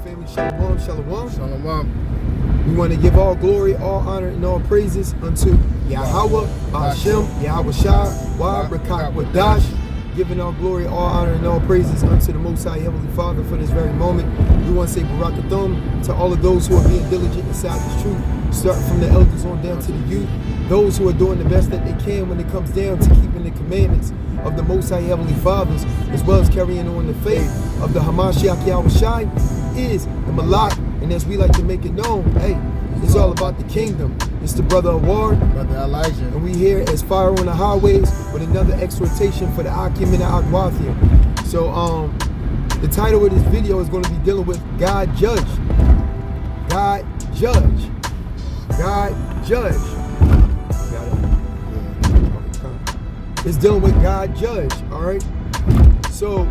family. Shalom, shalom. Shalom. We want to give all glory, all honor, and all praises unto Yahweh, Hashem, Yahweh Shai, Rakat Wadash. Giving all glory, all honor, and all praises unto the Most High Heavenly Father for this very moment. We want to say Barakathum to all of those who are being diligent inside this truth, starting from the elders on down to the youth, those who are doing the best that they can when it comes down to keeping the commandments of the Most High Heavenly Fathers, as well as carrying on the faith of the Hamashiach Yahweh Shai is the Malak. And as we like to make it known, hey, it's all about the kingdom. It's the brother Award, Brother Elijah. and we here as Fire on the Highways with another exhortation for the Akim and the Akwathia. So the title of this video is going to be dealing with God Judge. God Judge. God Judge. It's dealing with God Judge, alright? So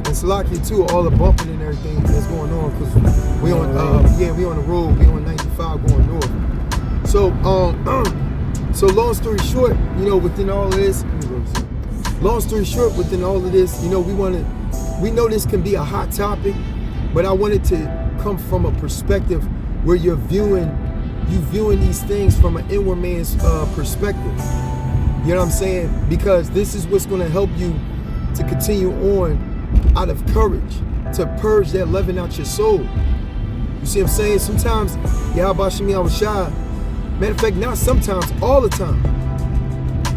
it's lucky too, all the bumping and everything that's going on, because we on we on the road, we on 95 going north. So so long story short, within all of this, we know this can be a hot topic, but I wanted to come from a perspective where you're viewing these things from an inward man's perspective. You know what I'm saying? Because this is what's going to help you to continue on out of courage, to purge that leaven out your soul. You see what I'm saying? Sometimes, Yahweh Shem Yahweh Shai, matter of fact, not sometimes, all the time,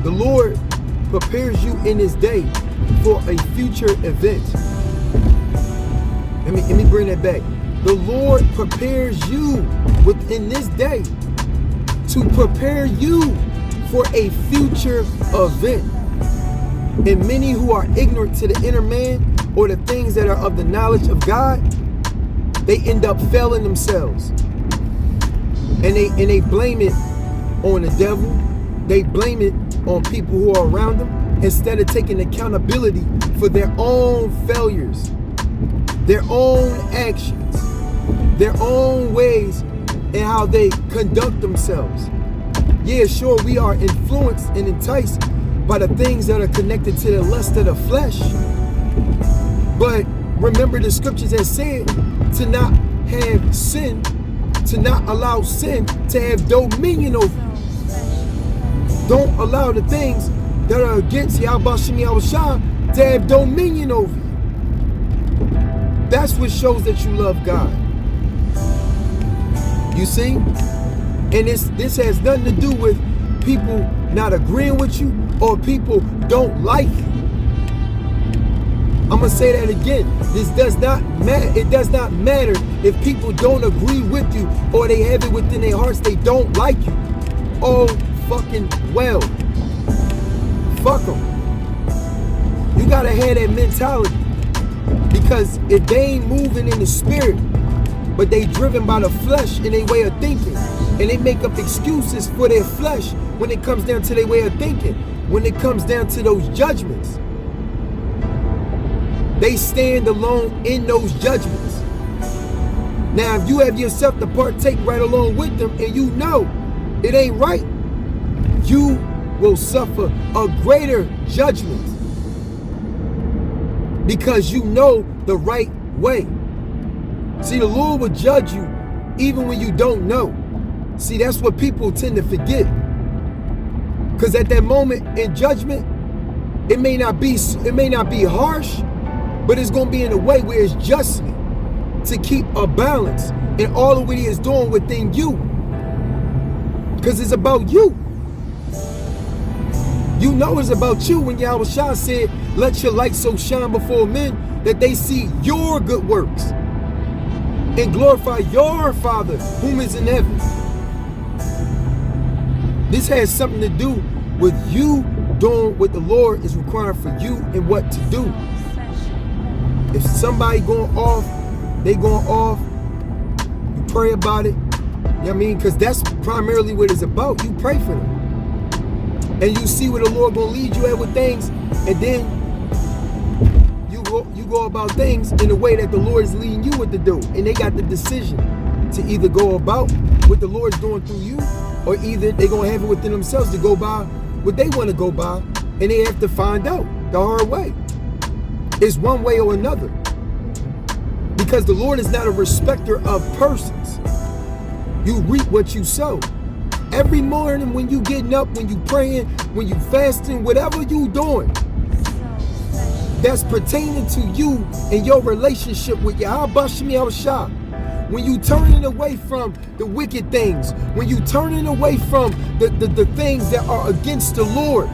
the Lord prepares you in this day for a future event. Let me bring that back. The Lord prepares you within this day to prepare you for a future event. And many who are ignorant to the inner man or the things that are of the knowledge of God, they end up failing themselves. And they blame it on the devil. They blame it on people who are around them, instead of taking accountability for their own failures, their own actions, their own ways and how they conduct themselves. Yeah, sure, we are influenced and enticed by the things that are connected to the lust of the flesh. But remember, the scriptures have said to not have sin, to not allow sin to have dominion over you. Don't allow the things that are against Yahweh Shem Yahweh Shai to have dominion over you. That's what shows that you love God. You see? And this has nothing to do with people not agreeing with you or people don't like you. I'm going to say that again. This does not matter. It does not matter if people don't agree with you or they have it within their hearts they don't like you. Oh, fucking well. Fuck them. You got to have that mentality. Because if they ain't moving in the spirit, but they driven by the flesh in their way of thinking, and they make up excuses for their flesh when it comes down to their way of thinking, when it comes down to those judgments, they stand alone in those judgments. Now, if you have yourself to partake right along with them and you know it ain't right, you will suffer a greater judgment because you know the right way. See, the Lord will judge you even when you don't know. See, that's what people tend to forget. Because at that moment in judgment, it may not be harsh, but it's going to be in a way where it's justly to keep a balance in all of what He is doing within you. Because it's about you. You know it's about you when Yahweh Shai said, "Let your light so shine before men that they see your good works and glorify your Father whom is in heaven." This has something to do with you doing what the Lord is requiring for you and what to do. If somebody going off, they going off, you pray about it. You know what I mean? Because that's primarily what it's about. You pray for them. And you see where the Lord going to lead you at with things. And then you go about things in the way that the Lord is leading you what to do. And they got the decision to either go about what the Lord's doing through you, or either they're going to have it within themselves to go by what they want to go by, and they have to find out the hard way. It's one way or another. Because the Lord is not a respecter of persons. You reap what you sow. Every morning when you getting up, when you praying, when you fasting, whatever you doing, that's pertaining to you and your relationship with Yahweh Shem Shah. When you turning away from the wicked things, when you turning away from the things that are against the Lord,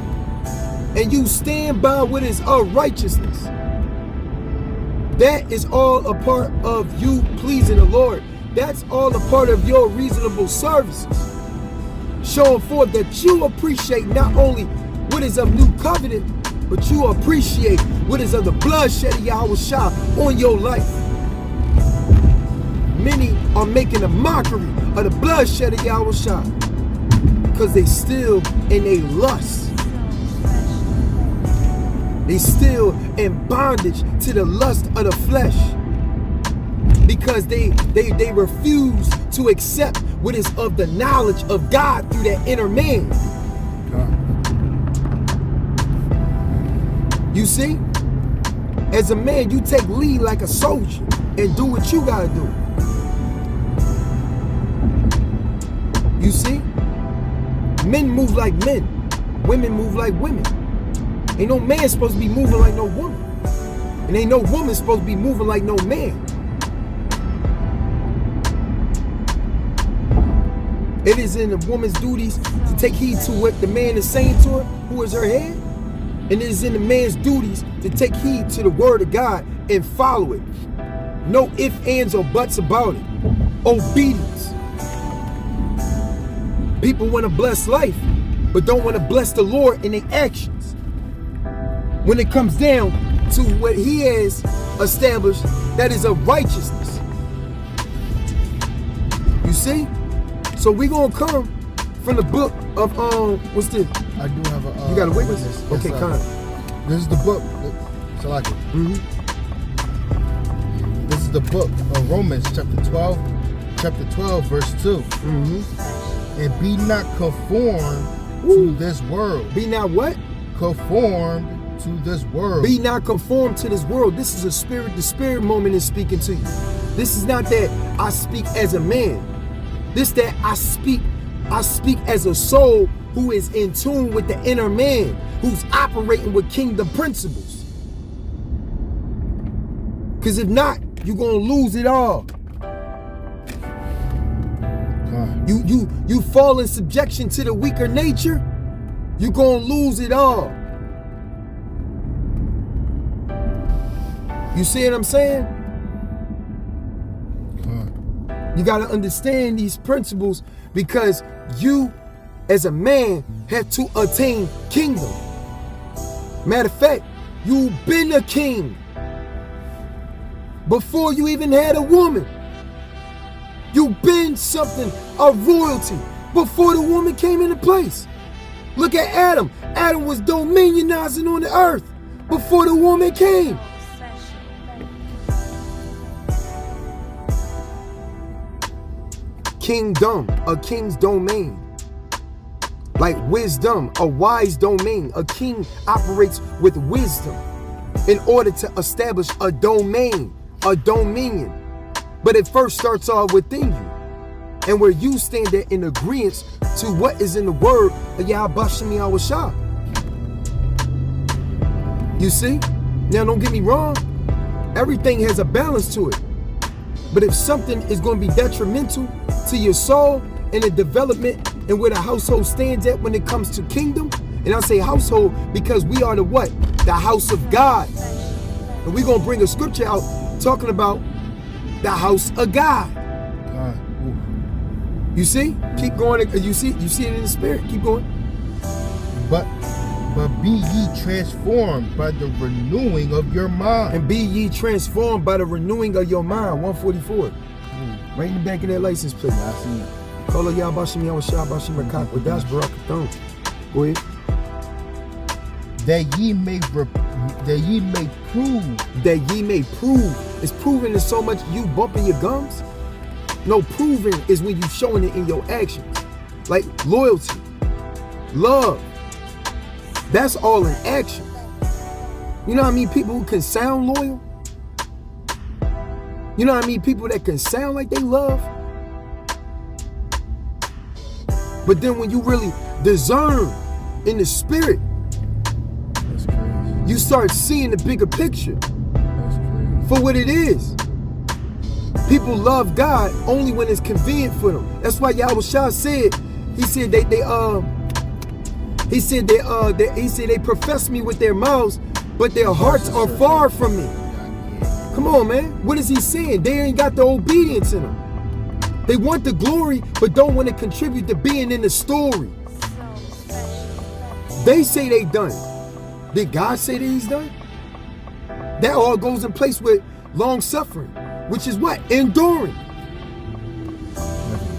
and you stand by what is of righteousness, that is all a part of you pleasing the Lord. That's all a part of your reasonable services. Showing forth that you appreciate not only what is of new covenant, but you appreciate what is of the bloodshed of Yahweh Shah on your life. Many are making a mockery of the bloodshed of Yahweh Shah because they still in a lust. They still in bondage to the lust of the flesh because they refuse to accept what is of the knowledge of God through that inner man. You see? As a man, you take lead like a soldier and do what you gotta do. You see? Men move like men. Women move like women. Ain't no man supposed to be moving like no woman. And ain't no woman supposed to be moving like no man. It is in a woman's duties to take heed to what the man is saying to her, who is her head. And it is in the man's duties to take heed to the word of God and follow it. No ifs, ands, or buts about it. Obedience. People want to bless life, but don't want to bless the Lord in their actions. When it comes down to what he has established that is of righteousness. You see? So we gonna come from the book of what's this? I do have a you got a witness? Yes, Okay, kind. This is the book. So like it. This is the book of Romans chapter 12 verse 2. And be not conformed to this world. Be not what? Conformed to this world. Be not conformed to this world. This is a spirit. The spirit moment is speaking to you. This is not that I speak as a man. This that I speak as a soul who is in tune with the inner man, who's operating with kingdom principles. Because if not, you're gonna lose it all. You fall in subjection to the weaker nature, you're gonna lose it all. You see what I'm saying? You got to understand these principles because you, as a man, have to attain kingdom. Matter of fact, you've been a king before you even had a woman. You've been something of royalty before the woman came into place. Look at Adam. Adam was dominionizing on the earth before the woman came. Kingdom, a king's domain. Like wisdom, a wise domain. A king operates with wisdom in order to establish a domain, a dominion. But it first starts off within you. And where you stand there in agreement to what is in the word of Yahweh Shem Shah. You see? Now don't get me wrong. Everything has a balance to it. But if something is going to be detrimental to your soul and the development and where the household stands at when it comes to kingdom, and I say household because we are the what? The house of God. And we're going to bring a scripture out talking about the house of God. You see? Keep going. You see it in the spirit. Keep going. But be ye transformed by the renewing of your mind. And be ye transformed by the renewing of your mind. 144. Right in the back of that license plate. I see it. Call it Yahbashim Yahweh Bashim Rakak with Dash Barakathon. Go ahead. That ye may prove. That ye may prove. Is proving is so much you bumping your gums? No, proving is when you showing it in your actions. Like loyalty, love. That's all in action. You know what I mean? People who can sound loyal, You know what I mean? People that can sound like they love. But then when you really discern in the spirit, That's crazy. you start seeing the bigger picture That's crazy. for what it is. People love God only when it's convenient for them. That's why Yahushua said, he said they profess me with their mouths, but their hearts are far from me. Come on, man. What is he saying? They ain't got the obedience in them. They want the glory, but don't want to contribute to being in the story. They say they done. Did God say that he's done? That all goes in place with long suffering, which is what? Enduring.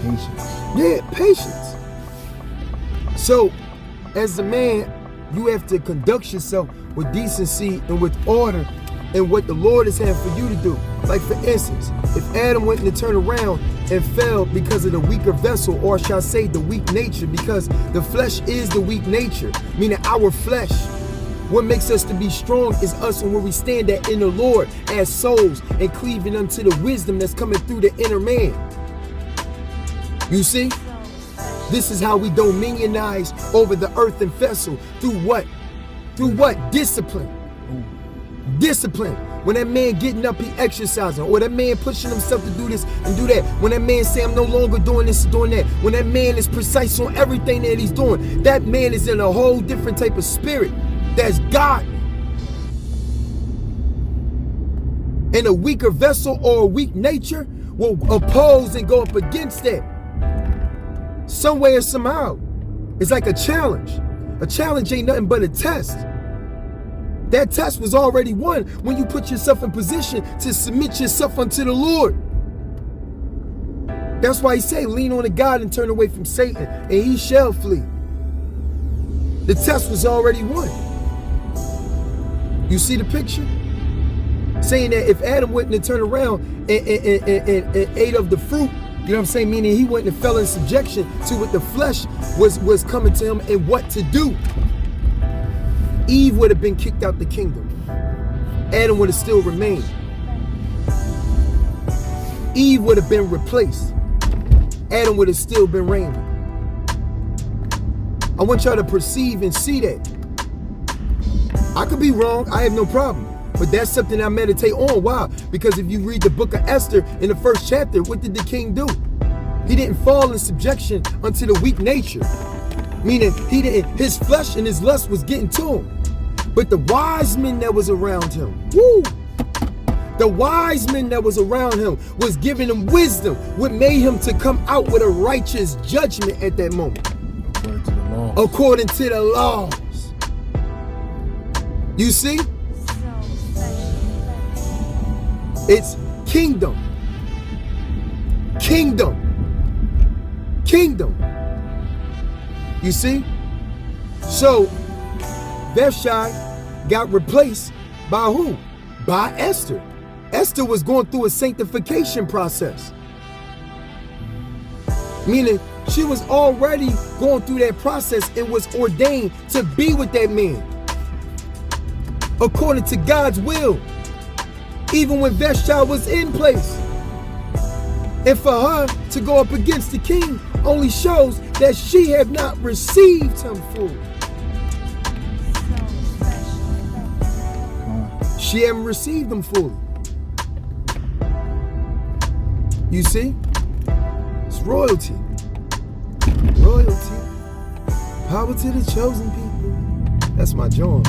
Patience. Yeah, patience. So, as a man, you have to conduct yourself with decency and with order and what the Lord has had for you to do. Like for instance, if Adam went to turn around and fell because of the weaker vessel, or shall I say the weak nature, because the flesh is the weak nature, meaning our flesh. What makes us to be strong is us and where we stand at in the Lord as souls and cleaving unto the wisdom that's coming through the inner man. You see? This is how we dominionize over the earthen vessel. Through what? Through what? Discipline. Discipline. When that man getting up, he exercising. Or that man pushing himself to do this and do that. When that man say, I'm no longer doing this and doing that. When that man is precise on everything that he's doing. That man is in a whole different type of spirit. That's God. And a weaker vessel or a weak nature will oppose and go up against that. Some way or somehow. It's like a challenge. A challenge ain't nothing but a test. That test was already won when you put yourself in position to submit yourself unto the Lord. That's why he say, lean on the God and turn away from Satan, and he shall flee. The test was already won. You see the picture? Saying that if Adam wouldn't have turned around and ate of the fruit, you know what I'm saying? Meaning he wouldn't have fell in subjection to what the flesh was coming to him and what to do. Eve would have been kicked out the kingdom. Adam would have still remained. Eve would have been replaced. Adam would have still been reigning. I want y'all to perceive and see that. I could be wrong. I have no problem. But that's something I meditate on. Why? Because if you read the book of Esther in the first chapter, what did the king do? He didn't fall in subjection unto the weak nature. Meaning his flesh and his lust was getting to him. But the wise men that was around him, the wise men that was around him was giving him wisdom, what made him to come out with a righteous judgment at that moment. According to the law. According to the laws. You see? It's kingdom. Kingdom. Kingdom. You see? So, Vashti got replaced by who? By Esther. Esther was going through a sanctification process. Meaning, she was already going through that process and was ordained to be with that man. According to God's will. Even when Vashti was in place. And for her to go up against the king only shows that she had not received him fully. She hadn't received him fully. You see? It's royalty. Royalty. Power to the chosen people. That's my joy.